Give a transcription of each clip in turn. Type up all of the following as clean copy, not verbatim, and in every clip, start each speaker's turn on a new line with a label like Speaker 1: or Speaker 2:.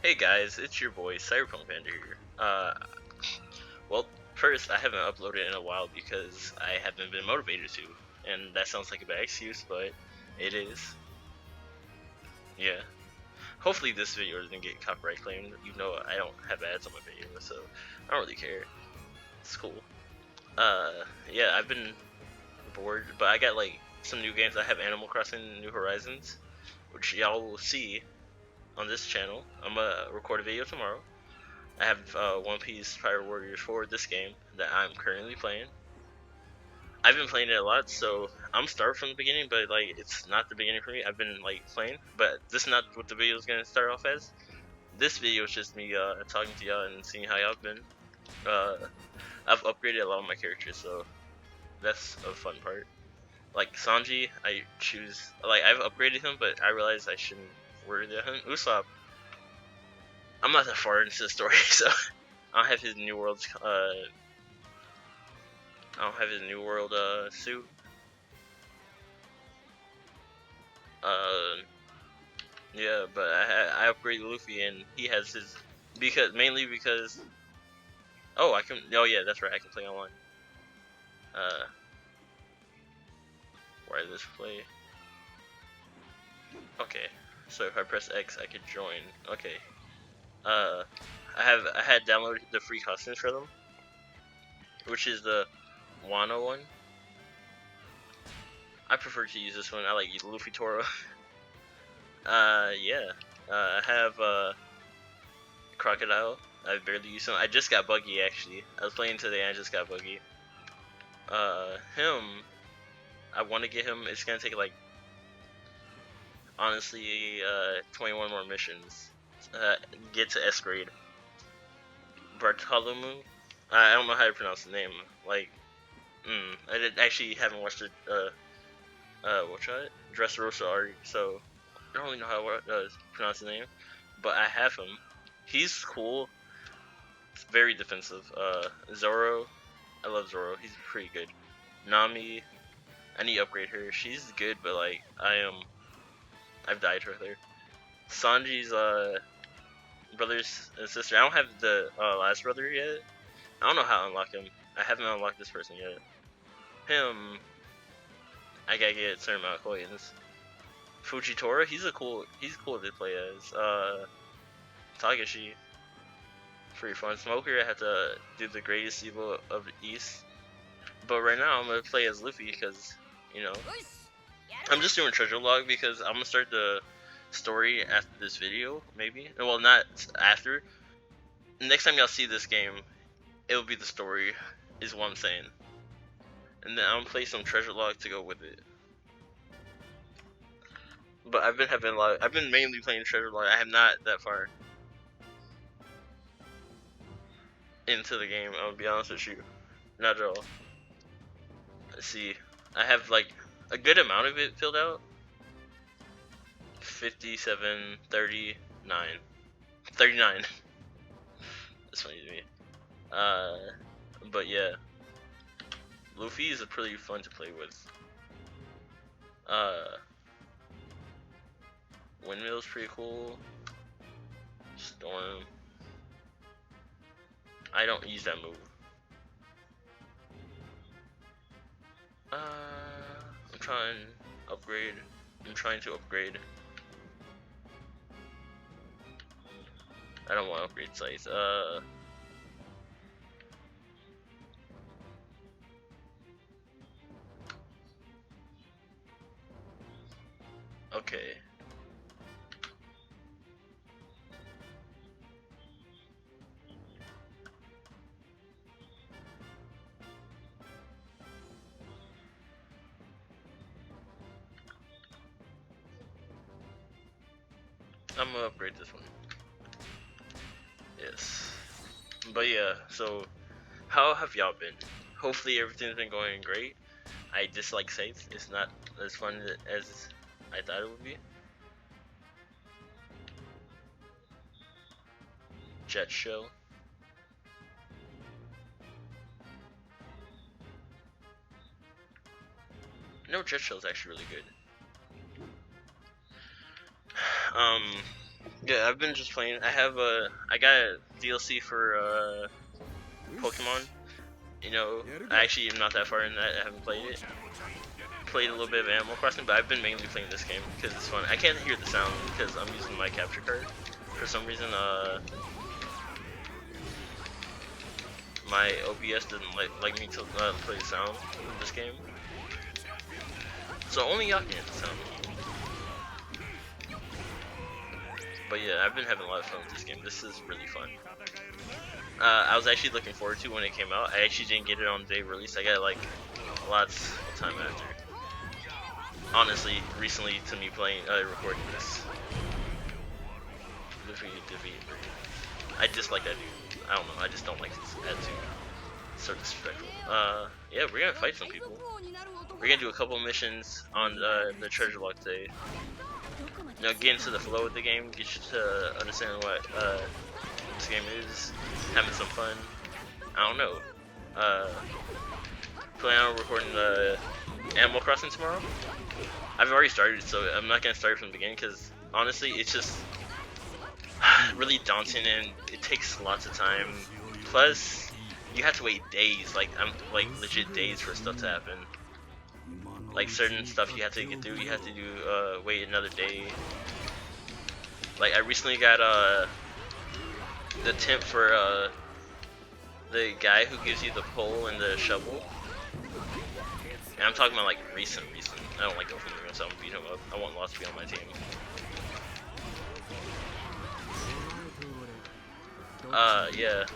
Speaker 1: Hey guys, it's your boy Cyberpunk Panda here. Well, first I haven't uploaded in a while because I haven't been motivated to, and that sounds like a bad excuse, but it is. Yeah. Hopefully this video doesn't get copyright claimed. You know I don't have ads on my video, so I don't really care. It's cool. Yeah, I've been bored, but I got like some new games. I have Animal Crossing New Horizons, which y'all will see on this channel. I'm gonna record a video tomorrow. I have One Piece Pirate Warriors 4, this game that I'm currently playing. I've been playing it a lot, so I'm start from the beginning, but like it's not the beginning for me. I've been like playing, but this is not what the video is gonna start off as. This video is just me talking to y'all and seeing how y'all been. Uh, I've upgraded a lot of my characters, so that's a fun part. Like Sanji, I choose like I've upgraded him, but I realized I shouldn't word him. Usopp, I'm not that far into the story, so I don't have his New World's I don't have his New World suit. Uh, yeah, but I upgraded Luffy and he has his mainly because yeah, that's right, I can play online. Uh, where does this play? Okay, so if I press X, I could join. Okay. Uh, I had downloaded the free costumes for them, which is the Wano one. I prefer to use this one. I like Luffy Toro. Yeah. I have Crocodile. I barely use him. I just got Buggy actually. I was playing today and I just got Buggy. Him. I want to get him. It's gonna take like honestly 21 more missions. Get to S grade. Bartholomew. I don't know how to pronounce the name. Like, actually haven't watched it. What's that? Dressrosa arc, so I don't really know how to pronounce the name. But I have him. He's cool. It's very defensive. Zoro. I love Zoro. He's pretty good. Nami. I need to upgrade her. She's good, but like I've died with her. Sanji's brothers and sister. I don't have the last brother yet. I don't know how to unlock him. I haven't unlocked this person yet. Him, I gotta get a certain amount of coins. Fujitora, he's cool to play as. Tagashi, pretty fun. Smoker, I have to do the greatest evil of the East. But right now I'm gonna play as Luffy because you know I'm just doing treasure log because I'm gonna start the story after this video, maybe. Well, not after. Next time y'all see this game, it'll be the story, is what I'm saying. And then I'm gonna play some treasure log to go with it. But I've been having a lot. I've been mainly playing treasure log. I have not that far into the game. I'll be honest with you, not at all. Let's see. I have like a good amount of it filled out. 57, 39. 39. That's funny to me. But yeah, Luffy is pretty fun to play with. Windmill's pretty cool. Storm. I don't use that move. I'm trying to upgrade. I don't want to upgrade size. Okay. I'm gonna upgrade this one. Yes. But yeah, so how have y'all been? Hopefully everything's been going great. I dislike Scythe. It's not as fun as I thought it would be. Jet Show. No, Jet Show's actually really good. Yeah, I've been just playing. I got a DLC for Pokemon. You know, I actually am not that far in that. I haven't played it. Played a little bit of Animal Crossing, but I've been mainly playing this game because it's fun. I can't hear the sound because I'm using my capture card. For some reason, my OBS didn't like me to play the sound of this game. So only y'all can hear the sound. But yeah, I've been having a lot of fun with this game. This is really fun. I was actually looking forward to when it came out. I actually didn't get it on the day of release. I got it like lots of time after. Honestly, recently to me playing, recording this. I dislike that dude. I don't know. I just don't like his attitude. It's so disrespectful. Yeah, we're gonna fight some people. We're gonna do a couple missions on the treasure lock today. You know, get into the flow of the game, get you to understand what this game is, having some fun. I don't know. Plan on recording the Animal Crossing tomorrow. I've already started, so I'm not gonna start from the beginning because honestly, it's just really daunting and it takes lots of time. Plus, you have to wait days, like legit days for stuff to happen. Like certain stuff you have to get through, you have to do wait another day. Like I recently got the tip for the guy who gives you the pole and the shovel. And I'm talking about like recent. I don't like go from there, so I'm gonna beat him up. I want Lost to be on my team. Yeah.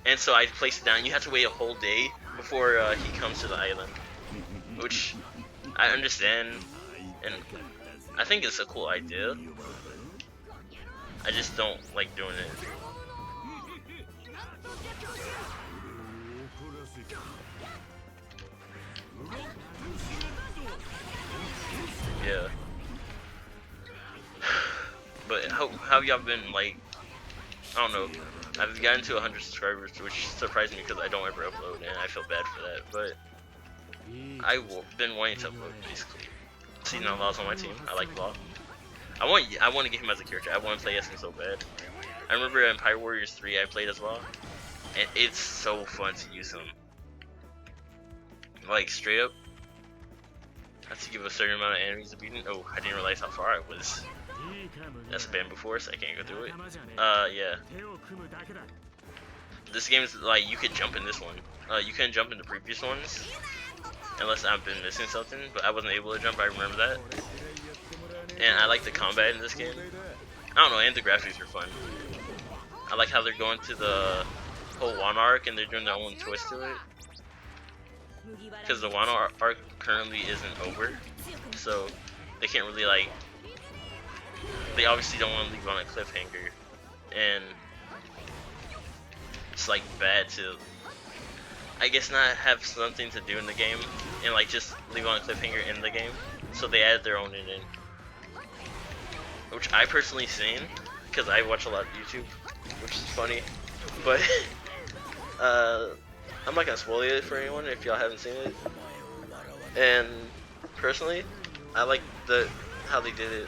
Speaker 1: And so I placed it down. You have to wait a whole day before he comes to the island, which I understand, and I think it's a cool idea. I just don't like doing it. Yeah. But how y'all been, like, I don't know. I've gotten to 100 subscribers, which surprised me because I don't ever upload, and I feel bad for that. But I've been wanting to upload, basically. See, now Law's on my team. I like Law. I want to get him as a character. I want to play as him so bad. I remember in Pyro Warriors 3 I played as Law, and it's so fun to use him. Like, straight up, I have to give a certain amount of enemies a beating. Oh, I didn't realize how far I was. That's banned before, so I can't go through it. Yeah. This game is like, you could jump in this one. You couldn't jump in the previous ones, unless I've been missing something, but I wasn't able to jump, I remember that. And I like the combat in this game. I don't know, and the graphics are fun. I like how they're going to the whole Wano arc and they're doing their own twist to it. Because the Wano arc currently isn't over, so they can't really, like, they obviously don't want to leave on a cliffhanger, and it's like bad to, I guess, not have something to do in the game and like just leave on a cliffhanger in the game. So they added their own ending, which I personally seen because I watch a lot of YouTube, which is funny. But I'm not gonna spoil it for anyone if y'all haven't seen it. And personally, I like how they did it.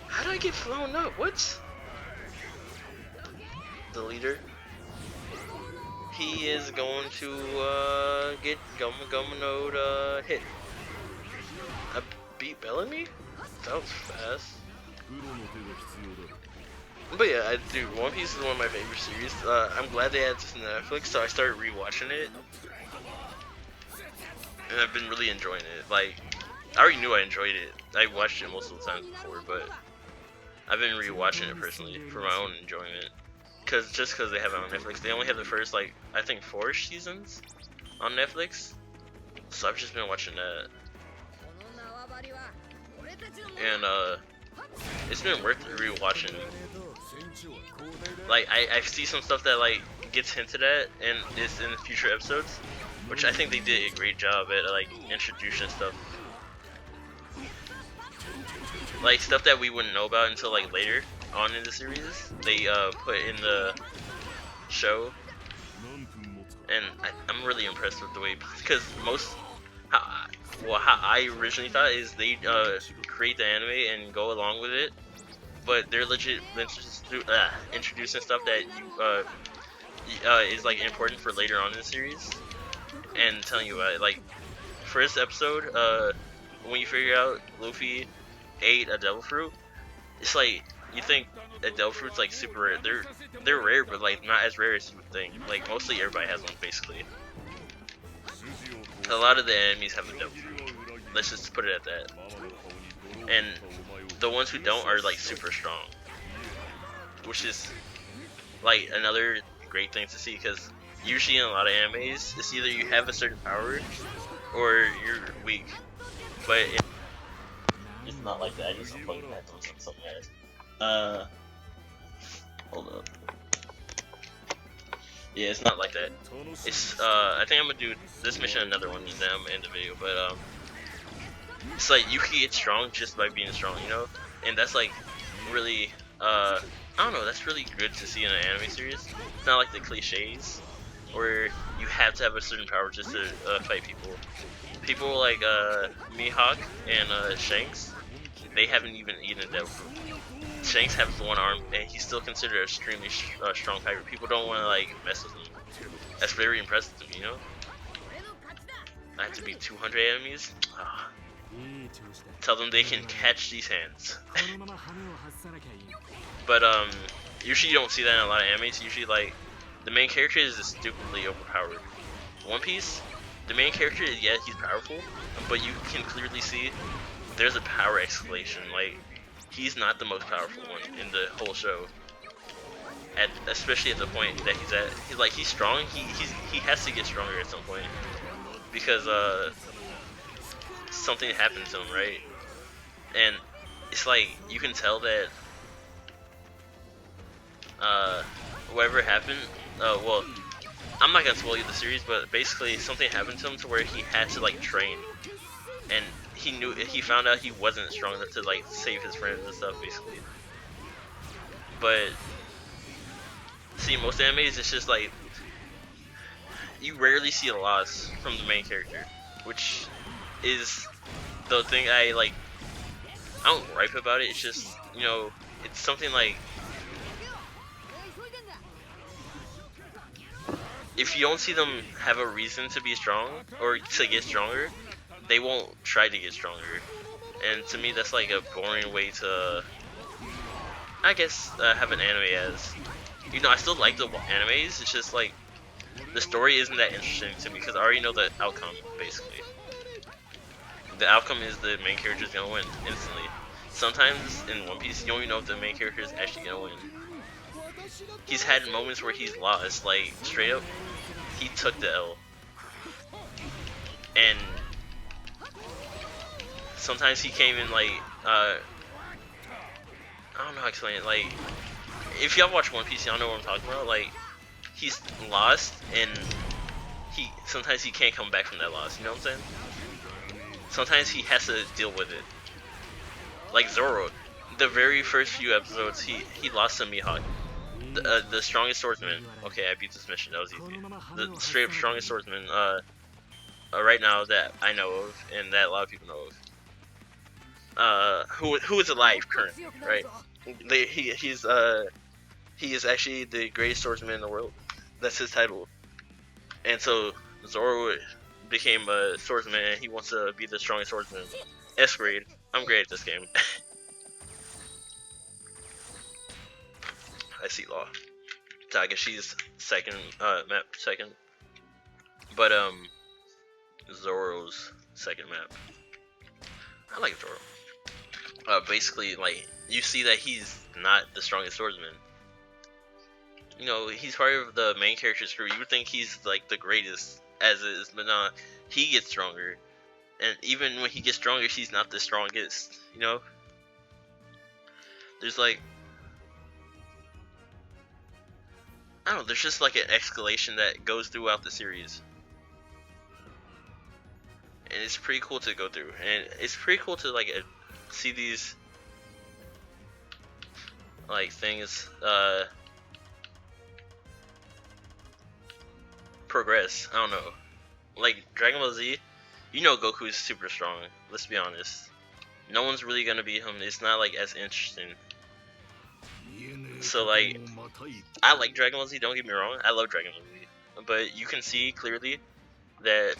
Speaker 1: How did I get blown up? What? The leader. He is going to get Gomunode hit. I beat Bellamy? That was fast. But yeah, dude, One Piece is one of my favorite series. I'm glad they added this to Netflix, so I started rewatching it. And I've been really enjoying it. Like, I already knew I enjoyed it. I watched it most of the time before, but I've been rewatching it personally for my own enjoyment. Just because they have it on Netflix. They only have the first, like, I think 4 seasons on Netflix. So I've just been watching that. And it's been worth rewatching. Like, I see some stuff that, like, gets hinted at and is in future episodes, which I think they did a great job at, like, introducing stuff. Like, stuff that we wouldn't know about until, like, later on in the series, they put in the show. And I'm really impressed with the way, because how I originally thought is they create the anime and go along with it, but they're legit introducing stuff that is like important for later on in the series, and telling you about it. Like first episode, when you figure out Luffy ate a devil fruit, it's like you think a devil fruit's like super rare. They're rare, but like not as rare as you would think. Like mostly everybody has one basically. A lot of the enemies have a devil fruit. Let's just put it at that. And the ones who don't are like super strong, which is like another great thing to see, because usually in a lot of animes, it's either you have a certain power or you're weak. But it's not like that. I just unplugged that on something else. Hold up. Yeah, it's not like that. It's I think I'm gonna do this mission another one, and then I'm gonna end the video. But it's like you can get strong just by being strong, you know? And that's like really I don't know, that's really good to see in an anime series. It's not like the cliches where you have to have a certain power just to fight people. People like Mihawk and Shanks, they haven't even eaten a devil fruit. Shanks has one arm, and he's still considered an extremely strong fighter. People don't want to like mess with him. That's very impressive to me, you know. I have to beat 200 enemies. Tell them they can catch these hands. But usually you don't see that in a lot of animes. Usually like the main character is stupidly overpowered. One Piece, the main character, yeah, he's powerful, but you can clearly see there's a power escalation. Like he's not the most powerful one in the whole show. Especially at the point that he's at, he's strong. He has to get stronger at some point because something happened to him, right? And it's like you can tell that whatever happened. Well, I'm not gonna spoil you the series, but basically something happened to him to where he had to like train, and he found out he wasn't strong enough to like save his friends and stuff, basically. But see, most animes, it's just like you rarely see a loss from the main character, which is the thing I don't gripe about it. It's just, you know, it's something like if you don't see them have a reason to be strong or to get stronger, they won't try to get stronger. And to me, that's like a boring way to, I guess, have an anime as. You know, I still like the animes, it's just like the story isn't that interesting to me because I already know the outcome, basically. The outcome is the main character is gonna win instantly. Sometimes in One Piece, you don't even know if the main character is actually gonna win. He's had moments where he's lost, like straight up, he took the L. And sometimes he came in like, I don't know how to explain it, like, if y'all watch One Piece, y'all know what I'm talking about. Like, he's lost, and sometimes he can't come back from that loss. You know what I'm saying? Sometimes he has to deal with it. Like Zoro, the very first few episodes, he lost to Mihawk, the strongest swordsman. Okay, I beat this mission. That was easy. The straight up strongest swordsman. Right now that I know of, and that a lot of people know of. Who is alive currently, right? He is actually the greatest swordsman in the world. That's his title. And so Zoro became a swordsman, and he wants to be the strongest swordsman. S grade. I'm great at this game. I see Law. Tagashi's second map second. But Zoro's second map. I like Zoro. Basically, like, you see that he's not the strongest swordsman. You know, he's part of the main character's crew. You would think he's like the greatest as is, but nah, he gets stronger. And even when he gets stronger, he's not the strongest, you know? There's like, I don't know, there's just like an escalation that goes throughout the series. And it's pretty cool to go through. And it's pretty cool to like see these like things progress. I don't know. Like Dragon Ball Z, you know Goku is super strong. Let's be honest. No one's really gonna beat him. It's not like as interesting. So like, I like Dragon Ball Z. Don't get me wrong, I love Dragon Ball Z, but you can see clearly that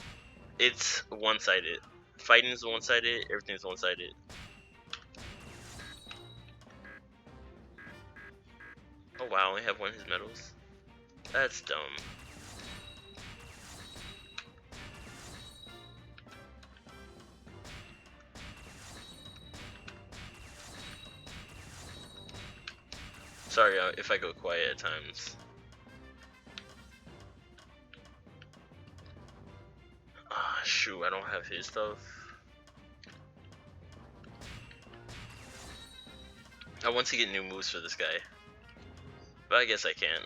Speaker 1: it's one-sided. Fighting is one-sided. Everything's one-sided. Oh wow, I only have one of his medals. That's dumb. Sorry if I go quiet at times. Ah, shoot, I don't have his stuff. I want to get new moves for this guy, but I guess I can.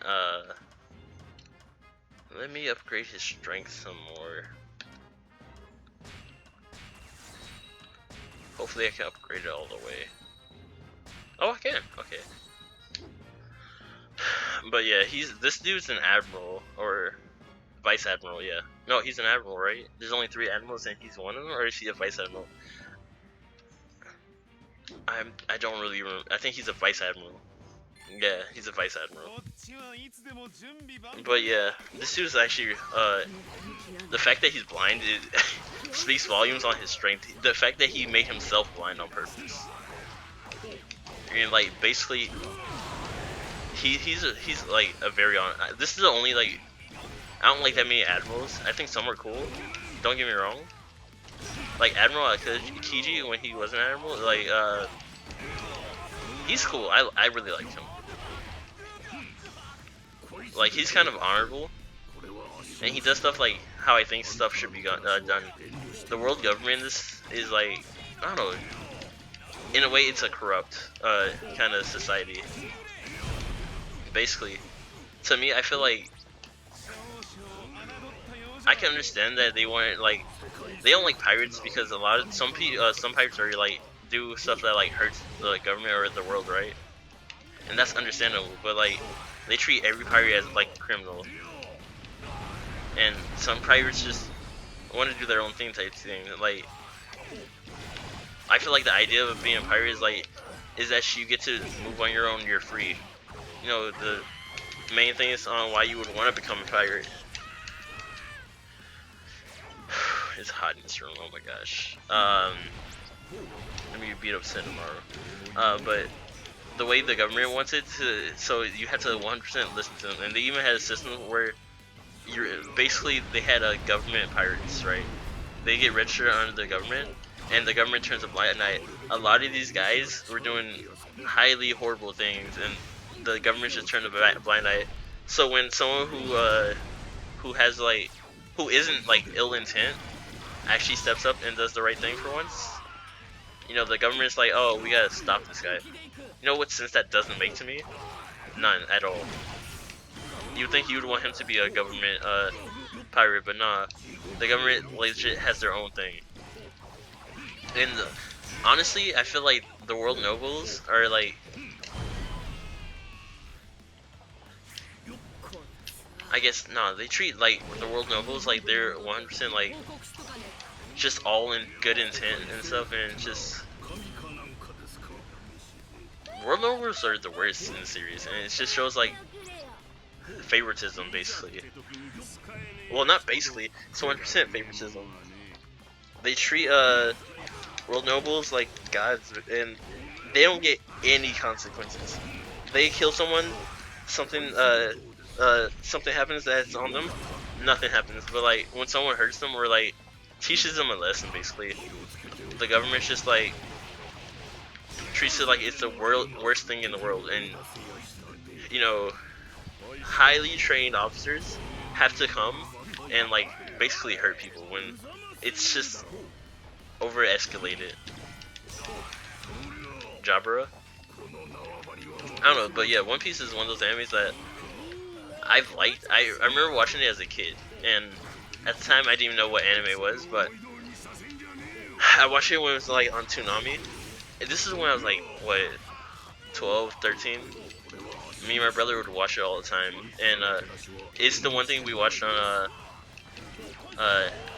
Speaker 1: Let me upgrade his strength some more. Hopefully I can upgrade it all the way. Oh, I can. Okay. But yeah, this dude's an admiral or vice admiral. Yeah. No, he's an admiral, right? There's only 3 admirals and he's one of them, or is he a vice admiral? I don't really remember. I think he's a vice admiral. Yeah, he's a vice admiral. But yeah, this dude's actually the fact that he's blind speaks volumes on his strength. The fact that he made himself blind on purpose. And like basically, he's like a very this is the only like, I don't like that many admirals. I think some are cool. Don't get me wrong. Like Admiral Kiji when he was an admiral, like he's cool. I really like him. Like he's kind of honorable, and he does stuff like how I think stuff should be done. The world government is like, I don't know. In a way, it's a corrupt kind of society. Basically, to me, I feel like I can understand that they want like, they don't like pirates because some pirates are like do stuff that like hurts the government or the world, right? And that's understandable. But like, they treat every pirate as like a criminal, and some pirates just want to do their own thing type thing. Like, I feel like the idea of being a pirate is that you get to move on your own. You're free. You know, the main thing is on why you would want to become a pirate. It's hot in this room. Oh my gosh. Let me beat up Sin tomorrow. But the way the government wants it to, so you have to 100% listen to them, and they even had a system where they had a government pirates, right? They get registered under the government, and the government turns a blind eye. A lot of these guys were doing highly horrible things, and the government just turned a blind eye. So when someone who has like, who isn't like ill intent actually steps up and does the right thing for once, you know, the government's like, oh, we gotta stop this guy. You know what sense that doesn't make to me? None at all. You'd think you'd want him to be a government pirate, but nah. The government legit has their own thing. And honestly, I feel like the world nobles are like, I guess, nah, they treat like the world nobles like they're 100% like just all in good intent and stuff, and just world nobles are the worst in the series, and it just shows like favoritism basically. Well, not basically, it's 100% favoritism. They treat world nobles like gods, and they don't get any consequences. They kill someone, something happens that's on them, nothing happens. But like when someone hurts them or like teaches them a lesson, basically, the government's just like treats it like it's the worst thing in the world. And you know, highly trained officers have to come and like basically hurt people when it's just over escalated. Jabra? I don't know, but yeah, One Piece is one of those animes that I've liked. I remember watching it as a kid, and at the time I didn't even know what anime was, but I watched it when it was like on Toonami. And this is when I was like, what, 12, 13? Me and my brother would watch it all the time, and it's the one thing we watched on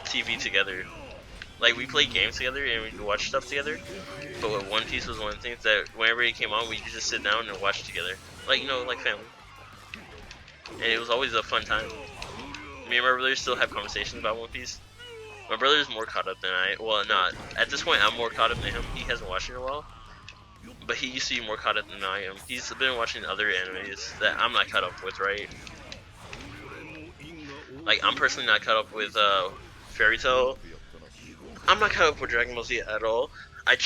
Speaker 1: TV together. Like we played games together and we watch stuff together. But with One Piece was one of the things that whenever it came on, we could just sit down and watch together, like like family. And it was always a fun time. Me and my brother still have conversations about One Piece. My brother is more caught up than I. Well, not at this point. I'm more caught up than him. He hasn't watched it in a while, but he used to be more caught up than I am. He's been watching other animes that I'm not caught up with, right? Like I'm personally not caught up with Fairy Tail. I'm not caught up with Dragon Ball Z at all. I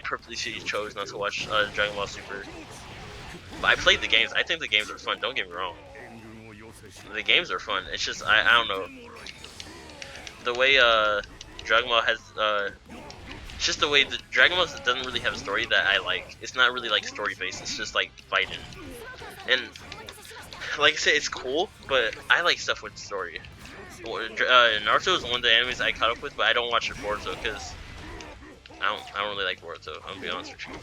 Speaker 1: purposely chose not to watch Dragon Ball Super. But I played the games. I think the games are fun. Don't get me wrong. The games are fun. It's just I don't know. The way Dragon Ball has it's just the way the Dragon Ball doesn't really have a story that I like. It's not really like story based. It's just like fighting. And like I said, it's cool, but I like stuff with story. Naruto is one of the animes I caught up with, but I don't watch Boruto because I don't really like Boruto. I'm gonna be honest with you.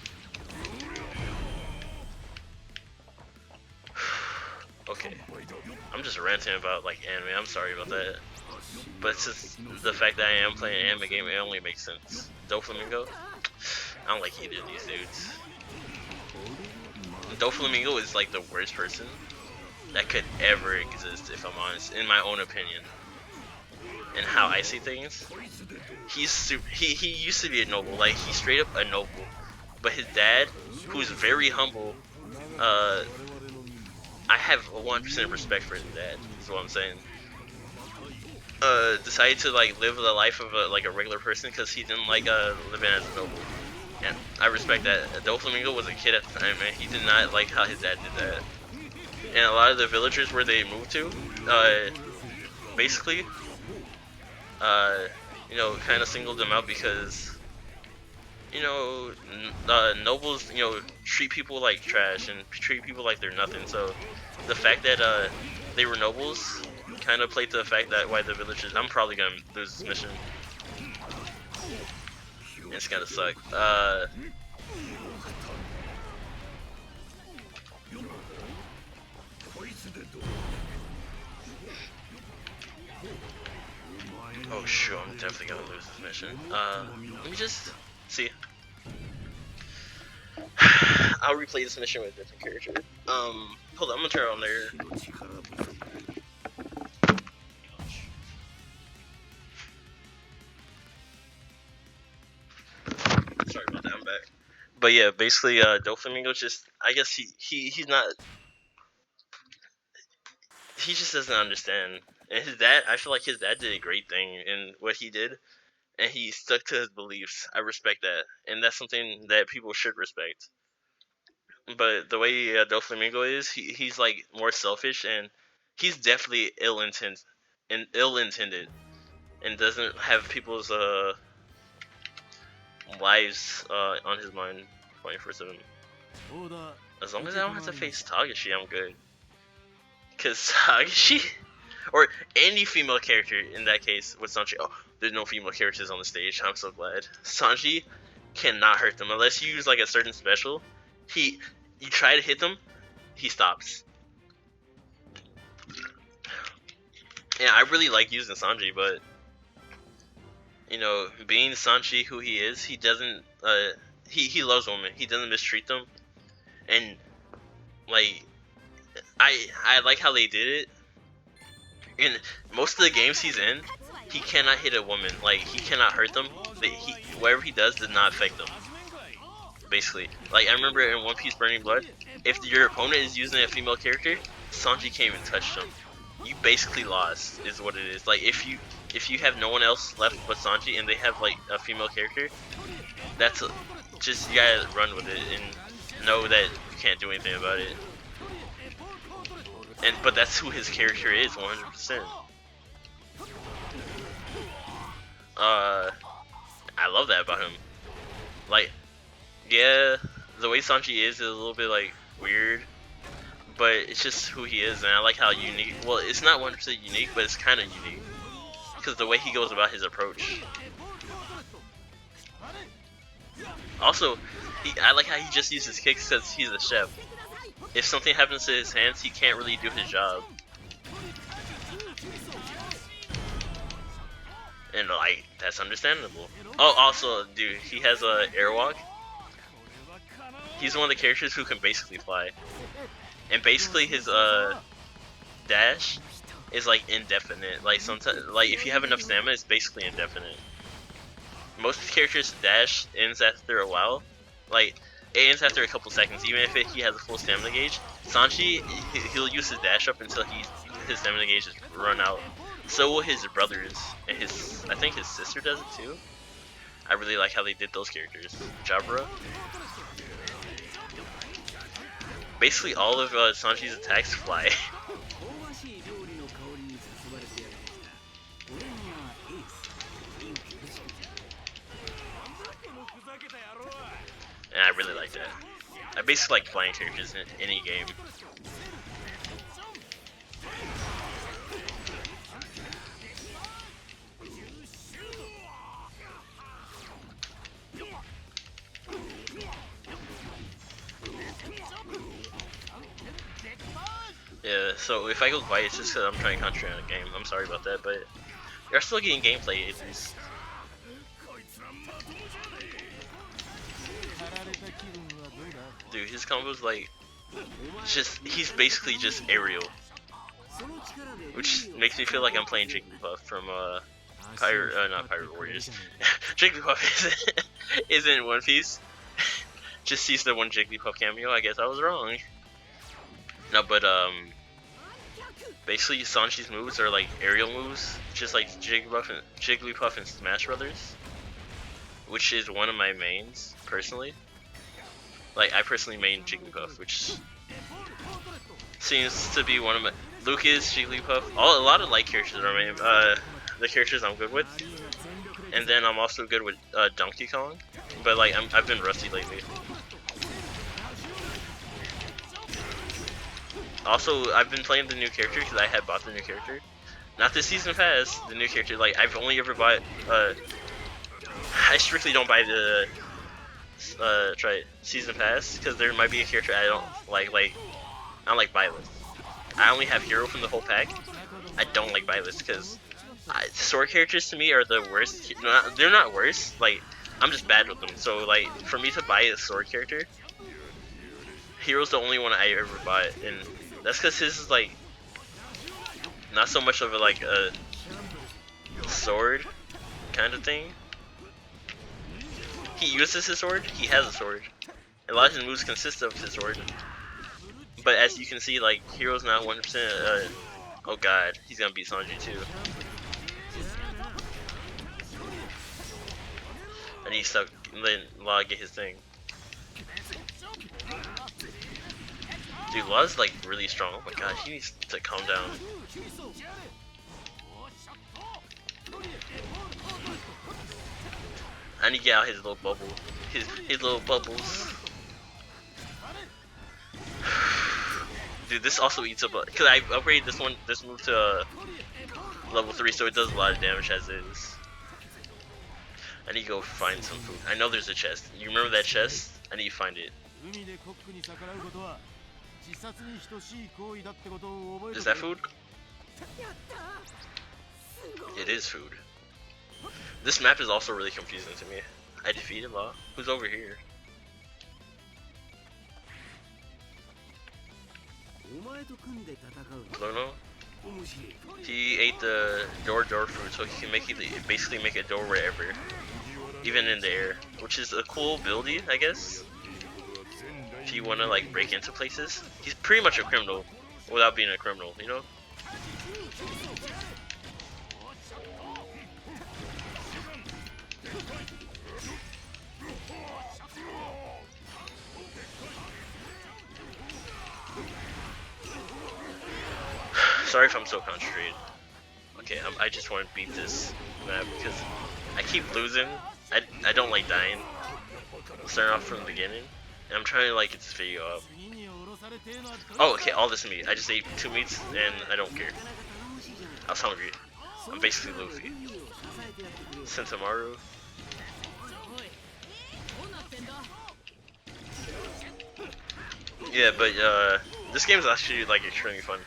Speaker 1: Okay, I'm just ranting about like anime. I'm sorry about that, but it's just the fact that I am playing an anime game. It only makes sense. Doflamingo, I don't like either of these dudes. Doflamingo is like the worst person that could ever exist, if I'm honest, in my own opinion. And how I see things, he used to be a noble, like he's straight up a noble, but his dad, who's very humble, I have 100% respect for his dad. Is what I'm saying. Decided to like live the life of a regular person because he didn't like living as a noble, and I respect that. Doflamingo was a kid at the time, and he did not like how his dad did that. And a lot of the villagers where they moved to, basically, kind of singled them out because, nobles, treat people like trash and treat people like they're nothing. So the fact that they were nobles kind of played to the fact that why the villagers. I'm probably gonna lose this mission. It's gonna suck. Oh shoot, I'm definitely gonna lose this mission. Let me just see. I'll replay this mission with a different character. Hold on, I'm gonna turn it on there. Sorry about that, I'm back. But yeah, basically, Doflamingo just, I guess he's not, he just doesn't understand. And his dad, I feel like his dad did a great thing in what he did, and he stuck to his beliefs. I respect that, and that's something that people should respect. But the way Doflamingo is, he's like more selfish, and he's definitely ill-intended, and doesn't have people's lives on his mind 24/7. As long as I don't have to face Tagashi, I'm good. Cause Tagashi, or any female character in that case with Sanji. Oh, there's no female characters on the stage. I'm so glad. Sanji cannot hurt them unless you use like a certain special. You try to hit them, he stops. And I really like using Sanji, but being Sanji who he is, he doesn't. He loves women. He doesn't mistreat them, and like I like how they did it. In most of the games he's in, he cannot hit a woman. Like he cannot hurt them. Whatever he does not affect them. Basically, like I remember in One Piece Burning Blood, if your opponent is using a female character, Sanji can't even touch them. You basically lost, is what it is. Like if you have no one else left but Sanji and they have like a female character, that's just, you gotta run with it and know that you can't do anything about it. But that's who his character is, 100%. I love that about him. Like, yeah, the way Sanji is a little bit like weird, but it's just who he is, and I like how unique. Well, it's not 100% unique, but it's kind of unique because the way he goes about his approach. Also, I like how he just uses kicks because he's a chef. If something happens to his hands, he can't really do his job. and like that's understandable. Oh, also, dude, he has a airwalk. He's one of the characters who can basically fly, and basically his dash is like indefinite. Like sometimes, like if you have enough stamina, it's basically indefinite. Most characters' dash ends after a while. Like it ends after a couple seconds, even if he has a full stamina gauge. Sanji, he'll use his dash up until his stamina gauge is run out. So will his brothers, and I think his sister does it too. I really like how they did those characters. Jabra. Basically, all of Sanji's attacks fly. And I really like that. I basically like flying characters in any game. Yeah, so if I go quiet, it's just because I'm trying to concentrate on the game. I'm sorry about that, but you're still getting gameplay at least. Dude, his combo's like, he's basically just aerial. Which makes me feel like I'm playing Jigglypuff from, not Pirate Warriors. Jigglypuff is in One Piece. Just sees the one Jigglypuff cameo, I guess I was wrong. No, but, basically Sanji's moves are like aerial moves, just like Jigglypuff and Smash Brothers. Which is one of my mains, personally. Like, I personally main Jigglypuff, which seems to be one of my... Lucas, Jigglypuff, a lot of light characters are main, the characters I'm good with. And then I'm also good with Donkey Kong, but like, I've been rusty lately. Also, I've been playing the new character because I had bought the new character. Not the season pass, the new character. Like, I've only ever bought, I strictly don't buy the season pass because there might be a character I don't like. Like, I don't like Byleth. I only have Hero from the whole pack. I don't like Byleth because sword characters to me are the worst. They're not worse. Like, I'm just bad with them. So like, for me to buy a sword character, Hero's the only one I ever bought, and that's because his is like not so much of a like a sword kind of thing. He uses his sword. He has a sword. A lot of his moves consist of his sword. But as you can see, like, Hero's not 100%. Oh god, he's gonna beat Sanji too. And he's stuck. Then Law get his thing. Dude, Law's like really strong. Oh my god, he needs to calm down. I need to get out his little bubble. His little bubbles. Dude, this also eats up because I upgraded this move to level 3, so it does a lot of damage as is. I need to go find some food. I know there's a chest. You remember that chest? I need to find it. Is that food? It is food. This map is also really confusing to me. I defeated Law. Who's over here? Lono? He ate the door fruit, so he can basically make a door wherever, even in the air, which is a cool ability, I guess. If you want to like break into places, he's pretty much a criminal without being a criminal, you know. Sorry if I'm so concentrated. Okay, I just want to beat this map because I keep losing. I don't like dying. Starting off from the beginning. And I'm trying to like get this video up. Oh, okay, all this meat. I just ate 2 meats and I don't care. I was hungry. I'm basically Luffy. Sentomaru. Yeah, but this game is actually like extremely fun.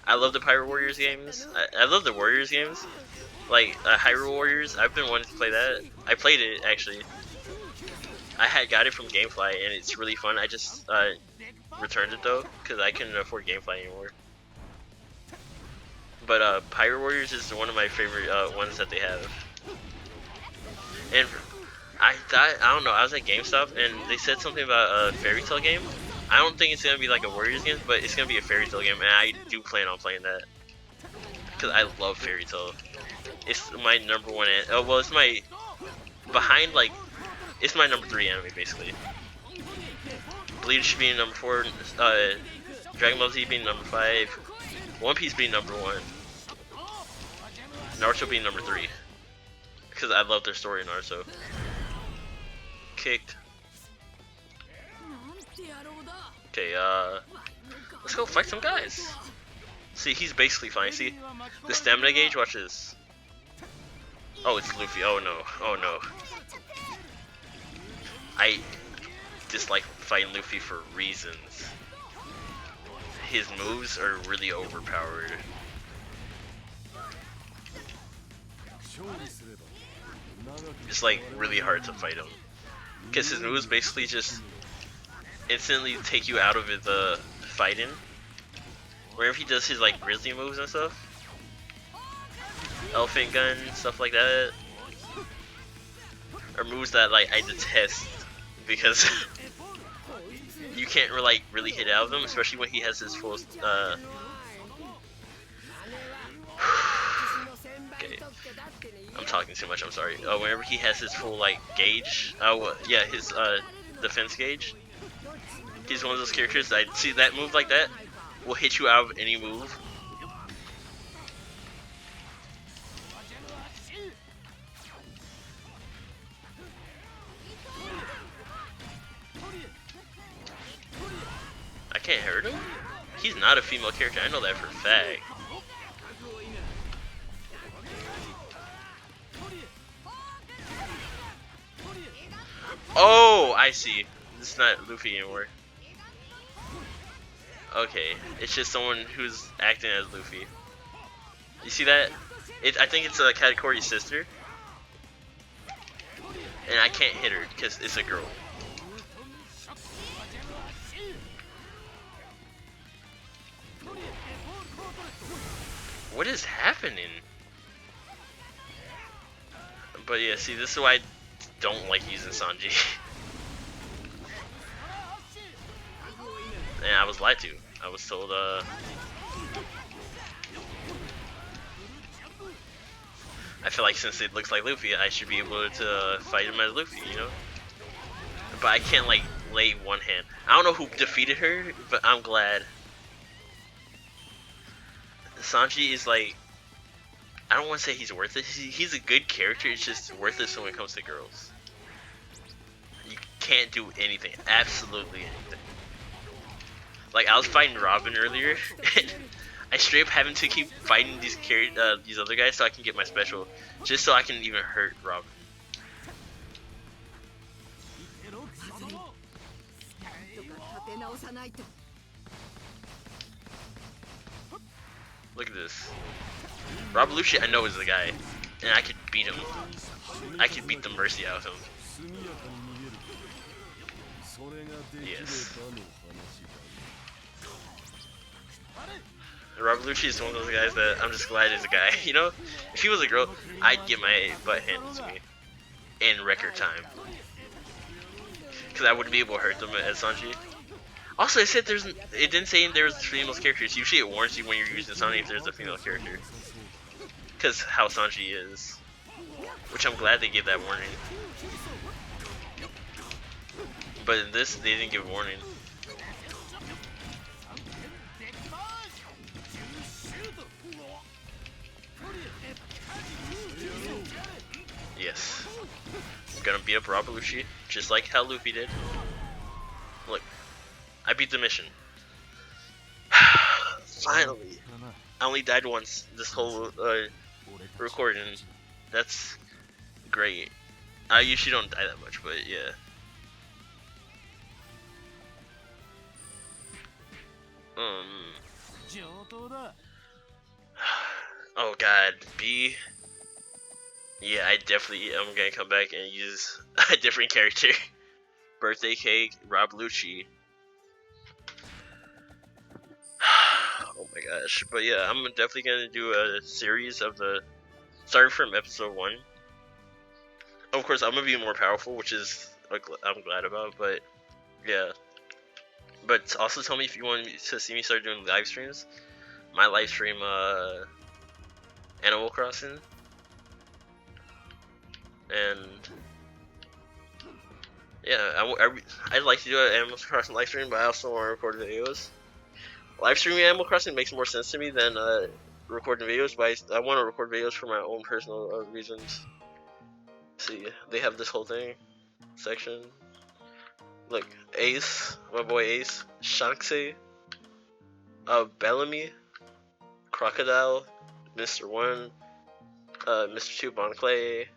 Speaker 1: I love the Pirate Warriors games. I love the Warriors games like Hyrule Warriors. I've been wanting to play that. I played it actually. I had got it from GameFly and it's really fun. I just returned it though because I couldn't afford GameFly anymore. But Hyrule Warriors is one of my favorite ones that they have. And I thought, I don't know, I was at GameStop and they said something about a Fairy Tail game. I don't think it's gonna be like a Warriors game, but it's gonna be a Fairy Tail game, and I do plan on playing that because I love Fairy Tail. It's my number one. Oh well, it's my behind like it's my number 3 anime basically. Bleach being number 4, Dragon Ball Z being number 5, One Piece being number 1, Naruto being number 3 because I love their story in Naruto. Kicked. Okay, let's go fight some guys. See, he's basically fine. See, the stamina gauge, watch this. Oh, it's Luffy. Oh no, oh no. I dislike fighting Luffy for reasons. His moves are really overpowered. It's like really hard to fight him. Because his moves basically just instantly take you out of the fighting. Whenever he does his like grizzly moves and stuff. Elephant gun, stuff like that. Or moves that like I detest because you can't really hit out of them, especially when he has his full okay. I'm talking too much, I'm sorry. Whenever he has his full like gauge, yeah, his defense gauge. He's one of those characters that I see that move like that will hit you out of any move. I can't hurt him? He's not a female character, I know that for a fact. Oh, I see. This is not Luffy anymore. Okay, it's just someone who's acting as Luffy. You see that? I think it's Katakori's sister. And I can't hit her because it's a girl. What is happening? But yeah, see, this is why I don't like using Sanji. And I was lied to. I was told, I feel like since it looks like Luffy, I should be able to fight him as Luffy, you know? But I can't, like, lay one hand. I don't know who defeated her, but I'm glad. Sanji is, like, I don't want to say he's worthless. He's a good character, it's just worthless when it comes to girls. You can't do anything, absolutely anything. Like, I was fighting Robin earlier, and I straight up having to keep fighting these other guys so I can get my special, just so I can even hurt Robin. Look at this. Rob Lucci, I know is the guy, and I could beat him. I could beat the mercy out of him. Yes. Rob Lucci is one of those guys that I'm just glad is a guy. You know, if he was a girl, I'd get my butt handed to me in record time, because I wouldn't be able to hurt them as Sanji. Also, it said it didn't say there was female characters. Usually, it warns you when you're using Sanji if there's a female character, because how Sanji is. Which I'm glad they gave that warning. But in this, they didn't give a warning. Yes. I'm gonna beat up Rob Lucci, just like how Luffy did. Look, I beat the mission. Finally. I only died once this whole recording. That's great. I usually don't die that much, but yeah. Oh god, B. Yeah, I definitely am gonna come back and use a different character. Birthday cake, Rob Lucci. Oh my gosh. But yeah, I'm definitely gonna do a series of the starting from episode 1. Of course, I'm gonna be more powerful, which is I'm glad about. But yeah, but also tell me if you want to see me start doing live streams. My live stream, Animal Crossing, and yeah, I'd like to do an Animal Crossing live stream, but I also want to record videos. Live streaming Animal Crossing makes more sense to me than recording videos, but I want to record videos for my own personal reasons. See, they have this whole thing section. Look, Ace, my boy Ace, Shanxi, Bellamy, Crocodile, Mr. 1, Mr. 2 Bon Clay,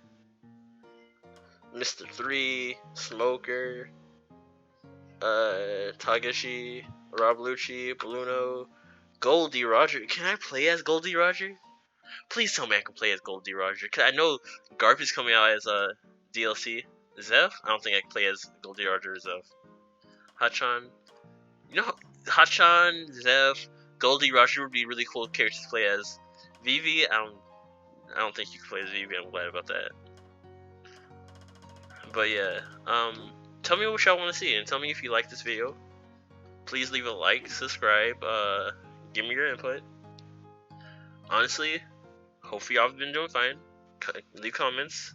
Speaker 1: Mr. 3, Smoker, Tagashi, Rob Lucci, Bluno, Goldie Roger. Can I play as Goldie Roger? Please tell me I can play as Goldie Roger. Cause I know Garp is coming out as a DLC. Zeph? I don't think I can play as Goldie Roger or Zeph. Hachan. You know, Hachan, Zeph, Goldie Roger would be really cool characters to play as. Vivi, I don't think you can play as Vivi. I'm glad about that. But yeah, tell me what y'all want to see, and tell me if you like this video. Please leave a like, subscribe, give me your input. Honestly, hopefully y'all have been doing fine. Leave comments,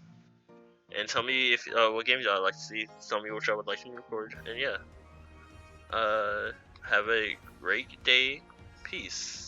Speaker 1: and tell me if what games y'all like to see. Tell me what y'all would like to record, and yeah, have a great day. Peace.